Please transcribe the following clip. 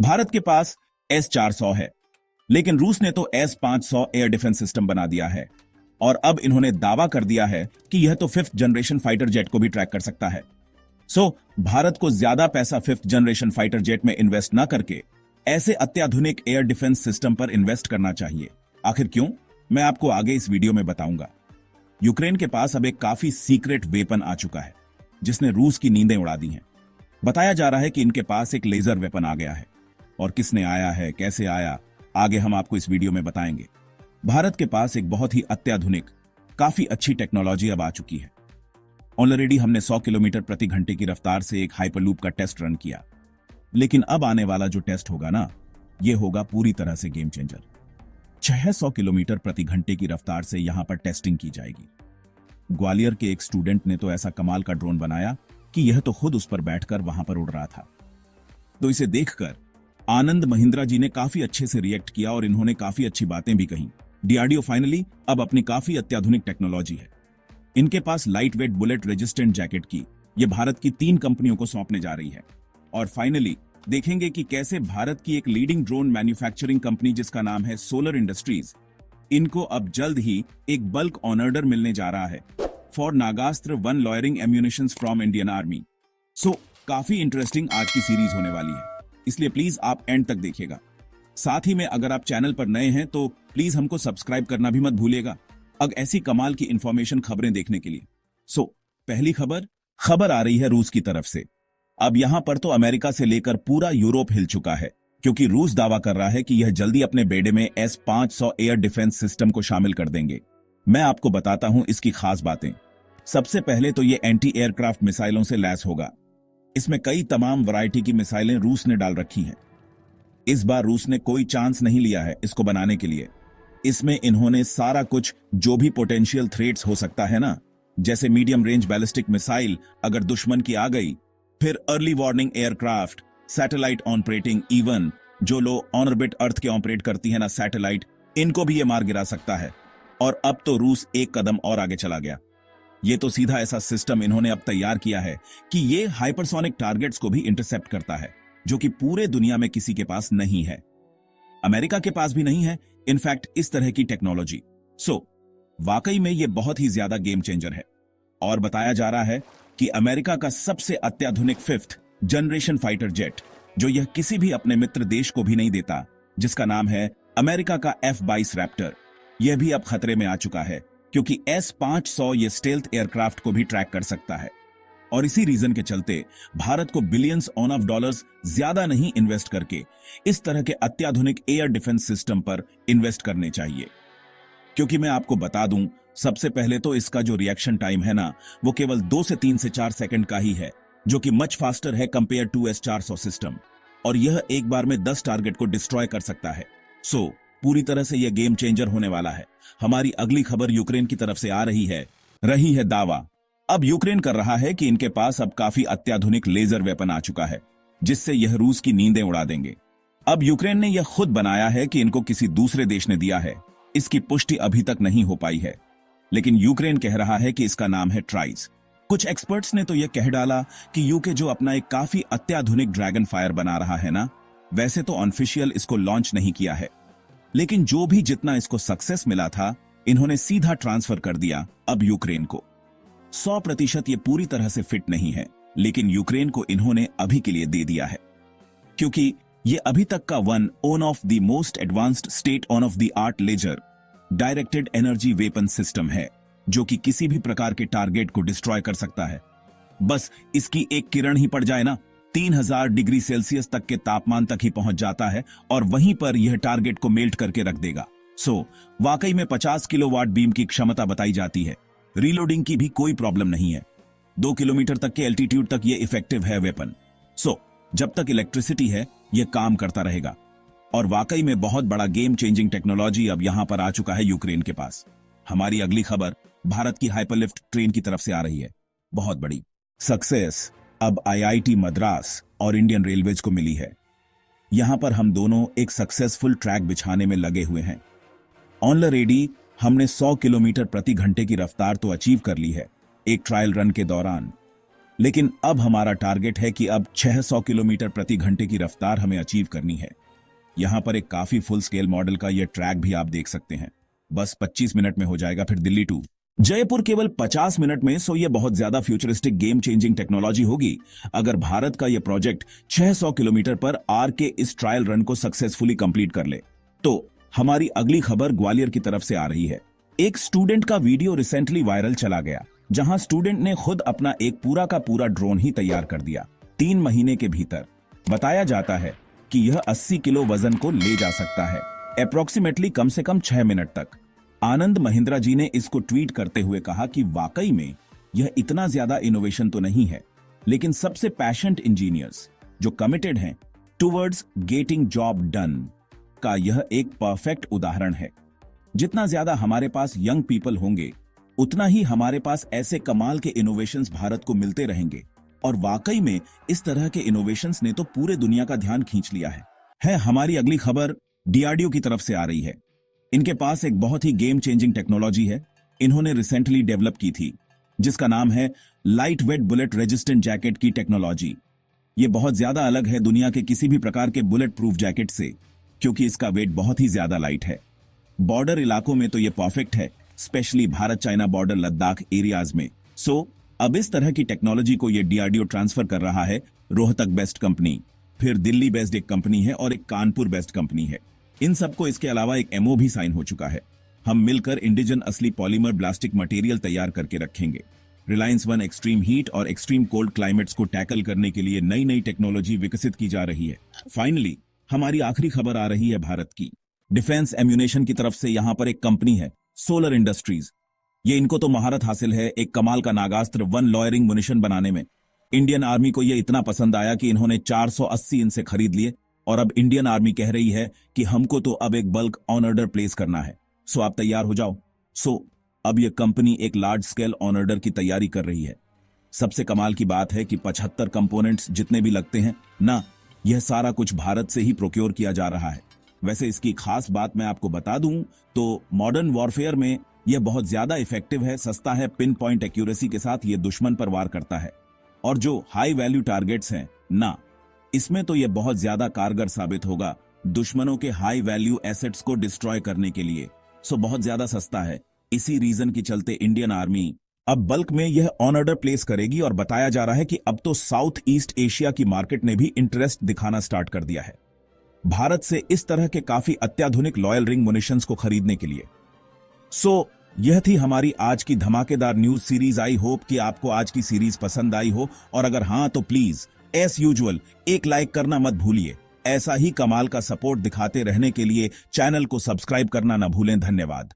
भारत के पास S-400 है, लेकिन रूस ने तो S-500 एयर डिफेंस सिस्टम बना दिया है और अब इन्होंने दावा कर दिया है कि यह तो 5th जनरेशन फाइटर जेट को भी ट्रैक कर सकता है। भारत को ज्यादा पैसा 5th जनरेशन फाइटर जेट में इन्वेस्ट ना करके ऐसे अत्याधुनिक एयर डिफेंस सिस्टम पर इन्वेस्ट करना चाहिए। आखिर क्यों, मैं आपको आगे इस वीडियो में बताऊंगा। यूक्रेन के पास अब एक काफी सीक्रेट वेपन आ चुका है जिसने रूस की नींदें उड़ा दी हैं। बताया जा रहा है कि इनके पास एक लेजर वेपन आ गया है और किसने आया है, कैसे आया, आगे हम आपको इस वीडियो में बताएंगे। भारत के पास एक बहुत ही अत्याधुनिक, काफी अच्छी टेक्नोलॉजी अब आ चुकी है। ऑलरेडी हमने 100 किलोमीटर प्रति घंटे की रफ्तार से एक हाइपरलूप का टेस्ट रन किया, लेकिन अब आने वाला जो टेस्ट होगा ना, यह होगा पूरी तरह से गेम चेंजर। 600 किलोमीटर प्रति घंटे की रफ्तार से यहां पर टेस्टिंग की जाएगी। ग्वालियर के एक स्टूडेंट ने तो ऐसा कमाल का ड्रोन बनाया कि यह तो खुद उस पर बैठकर वहां पर उड़ रहा था। तो इसे देखकर आनंद महिंद्रा जी ने काफी अच्छे से रिएक्ट किया और इन्होंने काफी अच्छी बातें भी कही। डीआरडीओ फाइनली अब अपनी काफी अत्याधुनिक टेक्नोलॉजी है। इनके पास light weight bullet resistant jacket की यह भारत की 3 कंपनियों को सौंपने जा रही है। और फाइनली देखेंगे कि कैसे भारत की एक लीडिंग ड्रोन मैन्युफैक्चरिंग कंपनी जिसका नाम है सोलर इंडस्ट्रीज, इनको अब जल्द ही एक बल्क ऑर्डर मिलने जा रहा है for Nagastra 1 lawyering ammunitions from Indian army. काफी इंटरेस्टिंग आज की सीरीज होने वाली है, इसलिए प्लीज आप एंड तक देखिएगा। साथ ही में अगर आप चैनल पर नए हैं तो प्लीज हमको सब्सक्राइब करना भी मत भूलिएगा अगर ऐसी कमाल की इंफॉर्मेशन खबरें देखने के लिए। पहली खबर आ रही है रूस की तरफ से। अब यहां पर तो अमेरिका से लेकर पूरा यूरोप हिल चुका है, क्योंकि रूस दावा कर रहा है कि यह जल्दी अपने बेड़े में S-500 एयर डिफेंस सिस्टम को शामिल कर देंगे। मैं आपको बताता हूं इसकी खास बातें। सबसे पहले तो यह एंटी एयरक्राफ्ट मिसाइलों से लैस होगा। इसमें कई तमाम वैरायटी की मिसाइलें रूस ने डाल रखी हैं। इस बार रूस ने कोई चांस नहीं लिया है इसको बनाने के लिए। इसमें इन्होंने सारा कुछ जो भी पोटेंशियल थ्रेट्स हो सकता है ना, जैसे मीडियम रेंज बैलिस्टिक मिसाइल अगर दुश्मन की आ गई, फिर early warning aircraft, satellite operating, even जो लो ऑनऑर्बिट अर्थ के ऑपरेट करती है ना सैटेलाइट, इनको भी ये मार गिरा सकता है। और अब तो रूस एक कदम और आगे चला गया। ये तो सीधा ऐसा सिस्टम इन्होंने अब तैयार किया है कि ये हाइपरसोनिक टारगेट्स को भी इंटरसेप्ट करता है, जो कि पूरे दुनिया में किसी के पास नहीं है। अमेरिका के पास भी नहीं है इनफैक्ट इस तरह की टेक्नोलॉजी। वाकई में ये बहुत ही ज्यादा गेम चेंजर है। और बताया जा रहा है कि अमेरिका का सबसे अत्याधुनिक 5th जनरेशन फाइटर जेट, जो यह किसी भी अपने मित्र देश को भी नहीं देता, जिसका नाम है अमेरिका का F-22 रैप्टर, यह भी अब खतरे में आ चुका है, क्योंकि S-500 ये स्टेल्थ एयरक्राफ्ट को भी ट्रैक कर सकता है। और इसी रीजन के चलते भारत को बिलियंस ऑफ डॉलर्स ज्यादा नहीं इन्वेस्ट करके इस तरह के अत्याधुनिक एयर डिफेंस सिस्टम पर इन्वेस्ट करने चाहिए। क्योंकि मैं आपको बता दूं, सबसे पहले तो इसका जो रिएक्शन टाइम है ना, वो केवल 2 से 3 से 4 सेकंड का ही है, जो कि मच फास्टर है कंपेयर टू S-400 सिस्टम। और यह एक बार में 10 टारगेट को डिस्ट्रॉय कर सकता है। पूरी तरह से यह गेम चेंजर होने वाला है। हमारी अगली खबर यूक्रेन की तरफ से आ रही है दावा। अब यूक्रेन कर रहा है कि इनके पास अब काफी अत्याधुनिक लेजर वेपन आ चुका है, जिससे यह रूस की नींदें उड़ा देंगे। अब यूक्रेन ने यह खुद बनाया है कि इनको किसी दूसरे देश ने दिया है, इसकी पुष्टि अभी तक नहीं हो पाई है, लेकिन यूक्रेन कह रहा है कि इसका नाम है ट्राइज। कुछ एक्सपर्ट्स ने तो यह कह डाला कि यूके जो अपना एक काफी अत्याधुनिक ड्रैगन फायर बना रहा है ना, वैसे तो ऑफिशियल इसको लॉन्च नहीं किया है, लेकिन जो भी जितना इसको सक्सेस मिला था, इन्होंने सीधा ट्रांसफर कर दिया अब यूक्रेन को। 100% ये पूरी तरह से फिट नहीं है, लेकिन यूक्रेन को इन्होंने अभी के लिए दे दिया है, क्योंकि ये अभी तक का one of the most advanced state on of the art laser directed energy weapon system है, जो कि किसी भी प्रकार के टारगेट को डिस्ट्रॉय कर सकता है। बस इसकी एक किरण ही पड़ जाए ना, 3000 डिग्री सेल्सियस तक के तापमान तक ही पहुंच जाता है और वहीं पर यह टारगेट को मेल्ट करके रख देगा। वाकई में 50 किलोवाट बीम की क्षमता बताई जाती है। रीलोडिंग की भी कोई प्रॉब्लम नहीं है। 2 किलोमीटर तक के एल्टीट्यूड तक यह इफेक्टिव है वेपन। जब तक इलेक्ट्रिसिटी है यह काम करता रहेगा। और वाकई में बहुत बड़ा गेम चेंजिंग टेक्नोलॉजी अब यहां पर आ चुका है यूक्रेन के पास। हमारी अगली खबर भारत की हाइपरलिफ्ट ट्रेन की तरफ से आ रही है। बहुत बड़ी सक्सेस अब IIT मद्रास और इंडियन रेलवेज को मिली है। यहां पर हम दोनों एक सक्सेसफुल ट्रैक बिछाने में लगे हुए हैं। ऑलरेडी हमने 100 किलोमीटर प्रति घंटे की रफ्तार तो अचीव कर ली है एक ट्रायल रन के दौरान, लेकिन अब हमारा टारगेट है कि अब 600 किलोमीटर प्रति घंटे की रफ्तार हमें अचीव करनी है। यहां पर एक काफी फुल स्केल मॉडल का यह ट्रैक भी आप देख सकते हैं। बस 25 मिनट में हो जाएगा। फिर दिल्ली टू जयपुर केवल 50 मिनट में। सो ये बहुत ज्यादा फ्यूचरिस्टिक गेम चेंजिंग टेक्नोलॉजी होगी अगर भारत का यह प्रोजेक्ट 600 किलोमीटर पर आर के इस ट्रायल रन को सक्सेसफुली कंप्लीट कर ले। तो हमारी अगली खबर ग्वालियर की तरफ से आ रही है। एक स्टूडेंट का वीडियो रिसेंटली वायरल चला गया, जहां स्टूडेंट ने खुद अपना एक पूरा का पूरा ड्रोन ही तैयार कर दिया 3 महीने के भीतर। बताया जाता है कि यह 80 किलो वजन को ले जा सकता है, अप्रोक्सीमेटली कम से कम 6 मिनट तक। आनंद महिंद्रा जी ने इसको ट्वीट करते हुए कहा कि वाकई में यह इतना ज्यादा इनोवेशन तो नहीं है, लेकिन सबसे पैशनेट इंजीनियर्स जो कमिटेड हैं टुवर्ड्स गेटिंग जॉब डन का यह एक परफेक्ट उदाहरण है। जितना ज्यादा हमारे पास यंग पीपल होंगे, उतना ही हमारे पास ऐसे कमाल के इनोवेशंस भारत को मिलते रहेंगे। और वाकई में इस तरह के इनोवेशंस ने तो पूरे दुनिया का ध्यान खींच लिया है। हमारी अगली खबर डीआरडीओ की तरफ से आ रही है। इनके पास एक बहुत ही गेम चेंजिंग टेक्नोलॉजी है, इन्होंने रिसेंटली डेवलप की थी, जिसका नाम है light weight bullet resistant jacket की टेक्नोलॉजी। ये बहुत ज्यादा अलग है दुनिया के किसी भी प्रकार के बुलेट प्रूफ जैकेट से, क्योंकि इसका वेट बहुत ही ज्यादा लाइट है। बॉर्डर इलाकों में तो ये परफेक्ट है, specially Bharat China border Ladakh areas में। सो अब इस तरह की टेक्नोलॉजी को ये डीआरडीओ ट्रांसफर कर रहा है रोहतक बेस्ड कंपनी, फिर दिल्ली बेस्ड एक कंपनी है और एक कानपुर बेस्ड कंपनी है। इन सबको इसके अलावा एक एमओ भी साइन हो चुका है। हम मिलकर इंडिजन असली पॉलीमर प्लास्टिक मटेरियल तैयार करके रखेंगे। रिलायंस वन एक्सट्रीम हीट और एक्सट्रीम कोल्ड क्लाइमेट्स को टैकल करने के लिए नई नई टेक्नोलॉजी विकसित की जा रही है। फाइनली हमारी आखिरी खबर आ रही है भारत की डिफेंस एम्यूनेशन की तरफ से। यहां पर एक कंपनी है सोलर इंडस्ट्रीज। ये इनको तो महारत हासिल है एक कमाल का नागास्त्र वन लॉयरिंग मुनिशन बनाने में। इंडियन आर्मी को यह इतना पसंद आया कि इन्होंने 480 इनसे खरीद लिए और अब इंडियन आर्मी कह रही है कि हमको तो अब एक बल्क ऑन ऑर्डर प्लेस करना है। सो आप तैयार हो जाओ। सो अब यह कंपनी एक लार्ज स्केल ऑन ऑर्डर की तैयारी कर रही है। सबसे कमाल की बात है कि 75 कंपोनेंट्स जितने भी लगते हैं ना, यह सारा कुछ भारत से ही प्रोक्योर किया जा रहा है। वैसे इसकी खास बात मैं आपको बता दूं तो मॉडर्न वॉरफेयर में यह बहुत ज्यादा इफेक्टिव है, सस्ता है, पिन पॉइंट एक्यूरेसी के साथ यह दुश्मन पर वार करता है। और जो हाई वैल्यू टारगेट्स हैं ना, इसमें तो यह बहुत ज्यादा कारगर साबित होगा दुश्मनों के हाई वैल्यू एसेट्स को डिस्ट्रॉय करने के लिए। सो बहुत ज्यादा सस्ता है। इसी रीजन के चलते इंडियन आर्मी अब बल्क में यह ऑन ऑर्डर प्लेस करेगी और बताया जा रहा है कि अब तो साउथ ईस्ट एशिया की मार्केट ने भी इंटरेस्ट दिखाना स्टार्ट कर दिया है भारत से इस तरह के काफी अत्याधुनिक लॉयल रिंग मुनिशंस को खरीदने के लिए। सो यह थी हमारी आज की धमाकेदार न्यूज सीरीज। आई होप कि आपको आज की सीरीज पसंद आई हो, और अगर हां तो प्लीज एज यूजुअल एक लाइक करना मत भूलिए। ऐसा ही कमाल का सपोर्ट दिखाते रहने के लिए चैनल को सब्सक्राइब करना न भूलें। धन्यवाद।